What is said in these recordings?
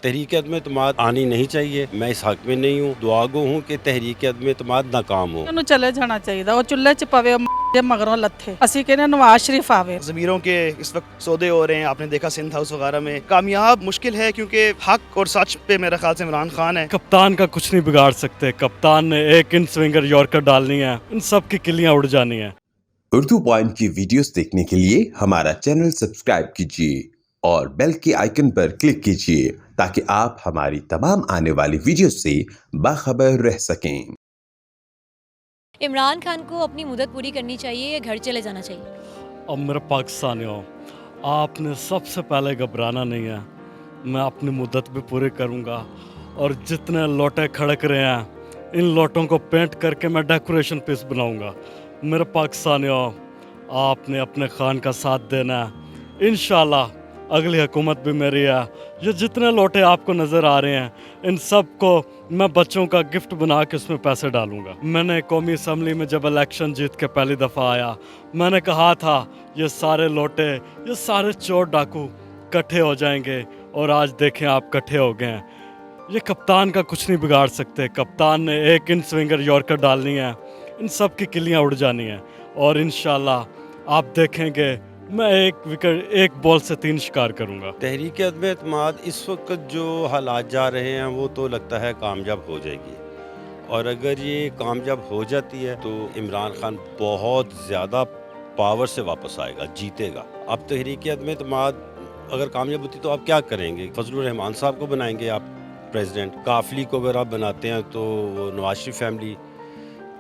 تحریک عدم اعتماد آنی نہیں چاہیے. میں اس حق میں نہیں ہوں. دعا گو ہوں کہ تحریک عدم اعتماد ناکام ہو. ਉਹਨੂੰ ਚਲੇ ਜਾਣਾ ਚਾਹੀਦਾ. ਉਹ ਚੁੱਲ੍ਹੇ 'ਚ ਪਵੇ ਉਹ ਦੇ ਮਗਰੋਂ ਲੱਥੇ. ਅਸੀਂ ਕਹਿੰਦੇ ਨਵਾਜ਼ ਸ਼ਰੀਫ ਆਵੇ. ضمیروں کے اس وقت سودے ہو رہے ہیں. آپ نے دیکھا سندھ ہاؤس وغیرہ میں کامیاب مشکل ہے کیونکہ حق اور سچ پہ میرے خیال سے عمران خان ہے. کپتان کا کچھ نہیں بگاڑ سکتے. کپتان نے ایک ان سوئنگر یارکر ڈالنی ہے, ان سب کی کلیاں اڑ جانی ہیں. اردو پوائنٹ کی ویڈیوز دیکھنے کے لیے ہمارا چینل سبسکرائب کیجیے اور بیل کے آئیکن پر کلک کیجیے تاکہ آپ ہماری تمام آنے والی ویڈیوز سے باخبر رہ سکیں. عمران خان کو اپنی مدت پوری کرنی چاہیے یا گھر چلے جانا چاہیے؟ اب میرے پاکستانیوں, آپ نے سب سے پہلے گھبرانا نہیں ہے. میں اپنی مدت بھی پوری کروں گا اور جتنے لوٹے کھڑک رہے ہیں ان لوٹوں کو پینٹ کر کے میں ڈیکوریشن پیس بناؤں گا. میرے پاکستانیوں, آپ نے اپنے خان کا ساتھ دینا ہے. انشاءاللہ اگلی حکومت بھی میری ہے. یہ جتنے لوٹے آپ کو نظر آ رہے ہیں ان سب کو میں بچوں کا گفٹ بنا کے اس میں پیسے ڈالوں گا. میں نے قومی اسمبلی میں جب الیکشن جیت کے پہلی دفعہ آیا, میں نے کہا تھا یہ سارے لوٹے, یہ سارے چور ڈاکو کٹھے ہو جائیں گے, اور آج دیکھیں آپ کٹھے ہو گئے ہیں. یہ کپتان کا کچھ نہیں بگاڑ سکتے. کپتان نے ایک ان سوئنگر یارکر ڈالنی ہے, ان سب کی کلیاں اڑ جانی ہیں, اور انشاءاللہ آپ دیکھیں گے میں ایک بال سے 3 شکار کروں گا. تحریک عدم اعتماد اس وقت جو حالات جا رہے ہیں وہ تو لگتا ہے کامیاب ہو جائے گی, اور اگر یہ کامیاب ہو جاتی ہے تو عمران خان بہت زیادہ پاور سے واپس آئے گا, جیتے گا. اب تحریک عدم اعتماد اگر کامیاب ہوتی تو آپ کیا کریں گے؟ فضل الرحمان صاحب کو بنائیں گے آپ پریزیڈنٹ؟ کافلی کو اگر آپ بناتے ہیں تو وہ نواز شریف فیملی,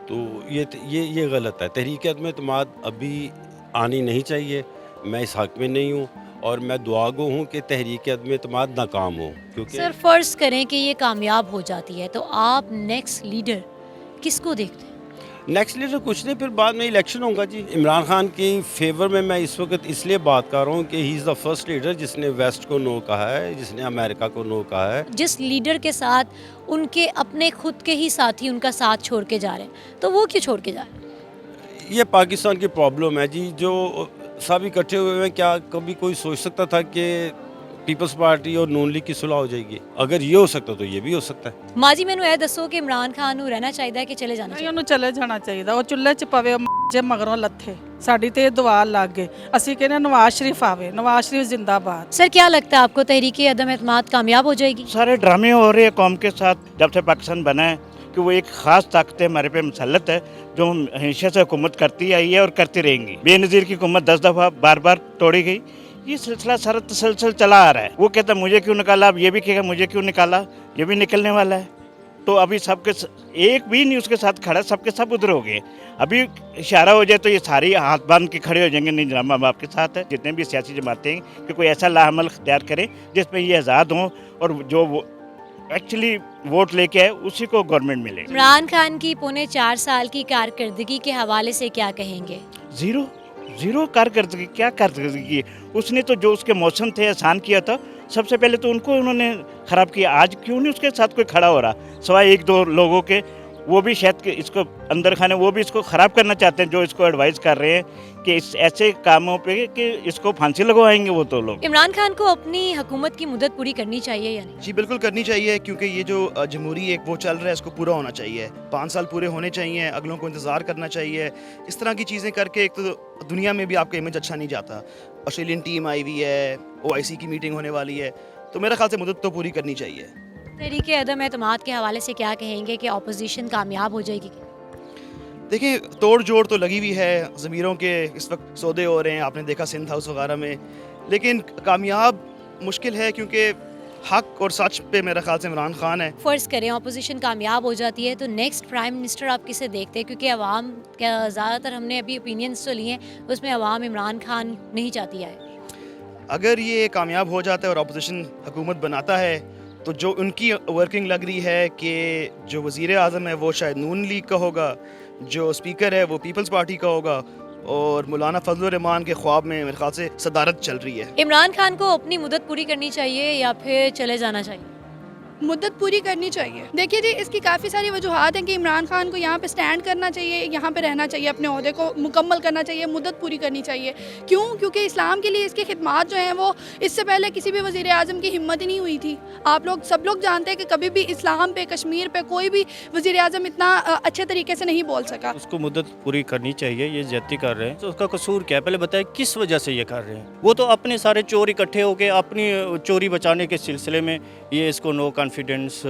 تو یہ غلط ہے. تحریک عدم اعتماد ابھی آنی نہیں چاہیے. میں اس حق میں نہیں ہوں, اور میں دعا گو ہوں کہ تحریک عدم اعتماد ناکام ہو. کیونکہ سر فرض کریں کہ یہ کامیاب ہو جاتی ہے تو آپ نیکسٹ لیڈر کس کو دیکھتے ہیں؟ نیکسٹ لیڈر کچھ نہیں, پھر بعد میں الیکشن ہوگا جی. عمران خان کی فیور میں اس وقت اس لیے بات کر رہا ہوں کہ ہی از دا فرسٹ لیڈر جس نے ویسٹ کو نو کہا ہے, جس نے امریکہ کو نو کہا ہے. جس لیڈر کے ساتھ ان کے اپنے خود کے ہی ساتھی ان کا ساتھ چھوڑ کے جا رہے ہیں, تو وہ کیوں چھوڑ کے جا رہے ہیں؟ یہ پاکستان کی پرابلم ہے جی. جو سب اکٹھے ہوئے ہیں, کیا کبھی کوئی سوچ سکتا تھا کہ پیپلز پارٹی اور نون لیگ کی صلح ہو جائے گی؟ اگر یہ ہو سکتا تو یہ بھی ہو سکتا ہے. ماجی مینوں ਇਹ ਦੱਸੋ ਕਿ ਇਮਰਾਨ ਖਾਨ ਨੂੰ ਰਹਿਣਾ ਚਾਹੀਦਾ ਹੈ ਕਿ ਚਲੇ ਜਾਣਾ ਨਹੀਂ, ਚਾਹੀਦਾ? ਉਹਨੂੰ ਚਲੇ ਜਾਣਾ ਚਾਹੀਦਾ. ਉਹ ਚੁੱਲ੍ਹੇ 'ਚ ਪਵੇ ਉਹ ਜੇ ਮਗਰੋਂ ਲੱਥੇ. ਸਾਡੀ ਤੇ ਇਹ ਦੁਆ ਲੱਗ ਗਏ. ਅਸੀਂ ਕਹਿੰਦੇ ਨਵਾਜ਼ ਸ਼ਰੀਫ ਆਵੇ. ਨਵਾਜ਼ ਸ਼ਰੀਫ ਜ਼ਿੰਦਾਬਾਦ. سر کیا لگتا ہے آپ کو تحریک عدم اعتماد کامیاب ہو جائے گی؟ سارے ڈرامے ہو رہے ہیں قوم کے ساتھ جب سے پاکستان بنا ہے, کہ وہ ایک خاص طاقت ہمارے پہ مسلط ہے جو ہمیشہ سے حکومت کرتی آئی ہے اور کرتی رہیں گی. بے نظیر کی حکومت 10 دفعہ بار بار توڑی گئی. یہ سلسلہ سارا تسلسل چلا آ رہا ہے. وہ کہتا ہے مجھے کیوں نکالا, اب یہ بھی کہے گا مجھے کیوں نکالا, یہ بھی نکلنے والا ہے. تو ابھی سب کے ایک بھی نہیں اس کے ساتھ کھڑا, سب کے سب ادھر ہو گئے. ابھی اشارہ ہو جائے تو یہ ساری ہاتھ باندھ کے کھڑے ہو جائیں گے, نہیں جناب ہم آپ کے ساتھ ہیں. جتنے بھی سیاسی جماعتیں ہیں کہ کوئی ایسا لاعمل اختیار کریں جس میں یہ آزاد ہوں, اور جو ایکچولی ووٹ لے کے آئے اسی کو گورنمنٹ ملے. عمران خان کی 4.25 سال کی کارکردگی کے حوالے سے کیا کہیں گے؟ زیرو کارکردگی. کیا کارکردگی؟ اس نے تو جو اس کے موسم تھے آسان کیا تھا, سب سے پہلے تو ان کو انہوں نے خراب کیا. آج کیوں نہیں اس کے ساتھ کوئی کھڑا ہو رہا, سوائے 1-2 لوگوں کے. وہ بھی شاید اس کو اندر خانے وہ بھی اس کو خراب کرنا چاہتے ہیں, جو اس کو ایڈوائز کر رہے ہیں کہ اس ایسے کاموں پہ کہ اس کو پھانسی لگوائیں گے وہ تو لوگ. عمران خان کو اپنی حکومت کی مدت پوری کرنی چاہیے یا نہیں؟ جی بالکل کرنی چاہیے, کیونکہ یہ جو جمہوری ایک وہ چل رہا ہے اس کو پورا ہونا چاہیے. 5 سال پورے ہونے چاہیے, اگلوں کو انتظار کرنا چاہیے. اس طرح کی چیزیں کر کے ایک تو دنیا میں بھی آپ کا امیج اچھا نہیں جاتا. آسٹریلین ٹیم آئی ہوئی ہے, OIC کی میٹنگ ہونے والی ہے, تو میرے خیال سے مدت تو پوری کرنی چاہیے. تحریک عدم اعتماد کے حوالے سے کیا کہیں گے کہ اپوزیشن کامیاب ہو جائے گی؟ دیکھیں توڑ جوڑ تو لگی ہوئی ہے, ضمیروں کے اس وقت سودے ہو رہے ہیں. آپ نے دیکھا سندھ ہاؤس وغیرہ میں, لیکن کامیاب مشکل ہے کیونکہ حق اور سچ پہ میرا خیال سے عمران خان ہے. فرض کریں اپوزیشن کامیاب ہو جاتی ہے تو نیکسٹ پرائم منسٹر آپ کسے دیکھتے ہیں؟ کیونکہ عوام زیادہ تر ہم نے ابھی اوپینینس تو لیے ہیں, اس میں عوام عمران خان نہیں چاہتی ہے. اگر یہ کامیاب ہو جاتا ہے اور اپوزیشن حکومت بناتا ہے تو جو ان کی ورکنگ لگ رہی ہے کہ جو وزیر اعظم ہے وہ شاید نون لیگ کا ہوگا, جو اسپیکر ہے وہ پیپلز پارٹی کا ہوگا, اور مولانا فضل الرحمان کے خواب میں میرے خیال سے صدارت چل رہی ہے. عمران خان کو اپنی مدت پوری کرنی چاہیے یا پھر چلے جانا چاہیے؟ مدت پوری کرنی چاہیے. دیکھیے جی اس کی کافی ساری وجوہات ہیں کہ عمران خان کو یہاں پہ سٹینڈ کرنا چاہیے, یہاں پہ رہنا چاہیے, اپنے عہدے کو مکمل کرنا چاہیے, مدت پوری کرنی چاہیے. کیونکہ اسلام کے لیے اس کی خدمات جو ہیں وہ اس سے پہلے کسی بھی وزیر اعظم کی ہمت ہی نہیں ہوئی تھی. آپ لوگ سب لوگ جانتے ہیں کہ کبھی بھی اسلام پہ, کشمیر پہ کوئی بھی وزیر اعظم اتنا اچھے طریقے سے نہیں بول سکا. اس کو مدت پوری کرنی چاہیے. یہ زیادتی کر رہے ہیں تو اس کا قصور کیا ہے, پہلے بتائیں کس وجہ سے یہ کر رہے ہیں. وہ تو اپنے سارے چور اکٹھے ہو کے اپنی چوری بچانے کے سلسلے میں یہ اس کو نو کانفیڈنس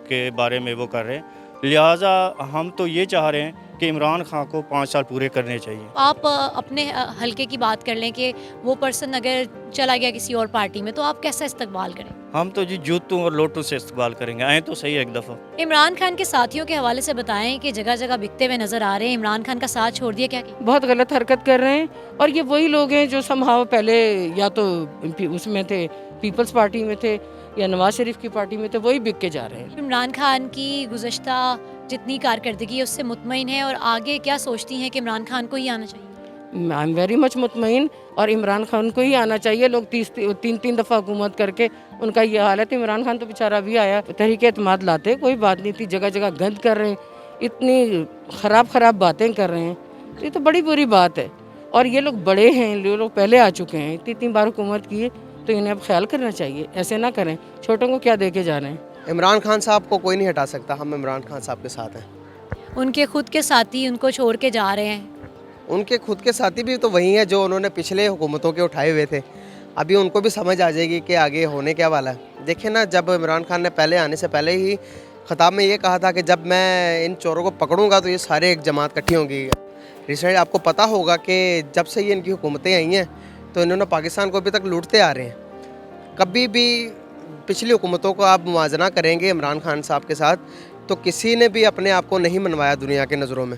کے بارے میں وہ کر رہے ہیں. لہٰذا ہم تو یہ چاہ رہے ہیں کہ عمران خان کو 5 سال پورے کرنے چاہیے. آپ اپنے حلقے کی بات کر لیں کہ وہ پرسن اگر چلا گیا کسی اور پارٹی میں تو آپ کیسا استقبال کریں؟ ہم تو جی جوتوں اور لوٹوں سے استقبال کریں گے. آئیں تو صحیح ایک دفعہ. عمران خان کے ساتھیوں کے حوالے سے بتائیں کہ جگہ جگہ بکتے ہوئے نظر آ رہے ہیں, عمران خان کا ساتھ چھوڑ دیا کیا؟ بہت غلط حرکت کر رہے ہیں, اور یہ وہی لوگ ہیں جو سمہاؤ پہلے یا تو اس میں تھے, پیپلز پارٹی میں تھے, یا نواز شریف کی پارٹی میں تھے, وہی بک کے جا رہے ہیں. عمران خان کی گزشتہ جتنی کارکردگی ہے اس سے مطمئن ہے, اور آگے کیا سوچتی ہیں کہ عمران خان کو ہی آنا چاہیے؟ آئی ایم ویری مچ مطمئن, اور عمران خان کو ہی آنا چاہیے. لوگ 3 دفعہ حکومت کر کے ان کا یہ حال ہے. تو عمران خان تو بیچارہ ابھی آیا, تحریک اعتماد لاتے کوئی بات نہیں تھی, جگہ جگہ گند کر رہے ہیں, اتنی خراب باتیں کر رہے ہیں. یہ تو بڑی بری بات ہے, اور یہ لوگ بڑے ہیں, یہ لوگ پہلے آ چکے ہیں, اتنی بار حکومت کی, تو انہیں اب خیال کرنا چاہیے. ایسے نہ کریں, چھوٹوں کو کیا دے کے جا رہے ہیں. عمران خان صاحب کو کوئی نہیں ہٹا سکتا, ہم عمران خان صاحب کے ساتھ ہیں. ان کے خود کے ساتھی ان کو چھوڑ کے جا رہے ہیں. ان کے خود کے ساتھی بھی تو وہی ہیں جو انہوں نے پچھلے حکومتوں کے اٹھائے ہوئے تھے. ابھی ان کو بھی سمجھ آ جائے گی کہ آگے ہونے کیا والا ہے. دیکھیں نا, جب عمران خان نے پہلے آنے سے پہلے ہی خطاب میں یہ کہا تھا کہ جب میں ان چوروں کو پکڑوں گا تو یہ سارے ایک جماعت کٹھی ہوں گی. ریسنٹ آپ کو پتہ ہوگا کہ جب سے یہ ان کی حکومتیں آئی ہیں تو انہوں نے پاکستان کو ابھی تک لوٹتے آ رہے ہیں. کبھی بھی پچھلی حکومتوں کو آپ موازنہ کریں گے عمران خان صاحب کے ساتھ, تو کسی نے بھی اپنے آپ کو نہیں منوایا دنیا کے نظروں میں.